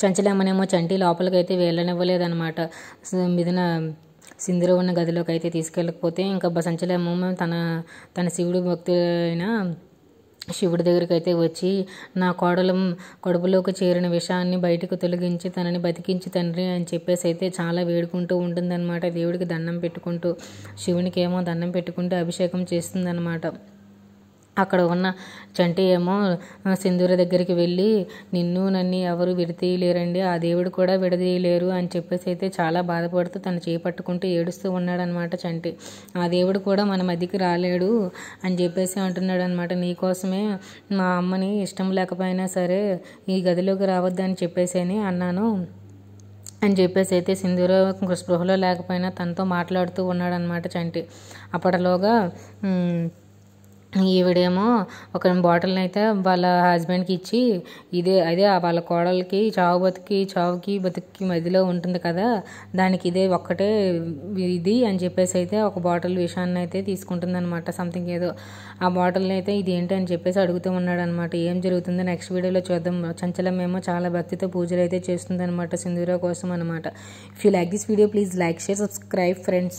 చంచలమ్మనేమో చంటి లోపలికైతే వెళ్ళనివ్వలేదన్నమాట. మిథున సింధూరం ఉన్న గదిలోకి అయితే తీసుకెళ్ళకపోతే ఇంకా చంచలమ్మ తన శివుడు భక్తుడైన శివుడి దగ్గరికి అయితే వచ్చి నా కోడలు కడుపులోకి చేరిన విషాన్ని బయటకు తొలగించి తనని బతికించి తండ్రి అని చెప్పేసి అయితే చాలా వేడుకుంటూ ఉంటుందన్నమాట. దేవుడికి దండం పెట్టుకుంటూ శివునికి ఏమో దండం పెట్టుకుంటూ అభిషేకం చేస్తుందన్నమాట. అక్కడ ఉన్న చంటి ఏమో సింధూర దగ్గరికి వెళ్ళి నన్ను ఎవరు విడదీయలేరండి, ఆ దేవుడు కూడా విడదీయలేరు అని చెప్పేసి అయితే చాలా బాధపడుతూ తను చేపట్టుకుంటూ ఏడుస్తూ ఉన్నాడనమాట చంటి. ఆ దేవుడు కూడా మన మధ్యకి రాలేడు అని చెప్పేసి అంటున్నాడు అనమాట. నీకోసమే మా అమ్మని ఇష్టం లేకపోయినా సరే ఈ గదిలోకి రావద్దని చెప్పేసి అన్నాను అని చెప్పేసి అయితే సింధూర స్పృహలో లేకపోయినా తనతో మాట్లాడుతూ ఉన్నాడనమాట చంటి. అప్పటిలోగా ఈవిడేమో ఒక బాటిల్ని అయితే వాళ్ళ హస్బెండ్కి ఇచ్చి అదే వాళ్ళ కోడలికి చావుకి బతుకి మధ్యలో ఉంటుంది కదా, దానికి ఇదే ఒక్కటే ఇది అని చెప్పేసి అయితే ఒక బాటిల్ విషయాన్ని అయితే తీసుకుంటుంది అనమాట. సంథింగ్ ఏదో ఆ బాటిల్ని అయితే ఇది ఏంటి అని చెప్పేసి అడుగుతూ ఉన్నాడు అనమాట. ఏం జరుగుతుందో నెక్స్ట్ వీడియోలో చూద్దాం. చంచలం ఏమో చాలా భక్తితో పూజలు అయితే చేస్తుంది అనమాట సింధూర కోసం అనమాట. If you like this video please like, share, subscribe friends.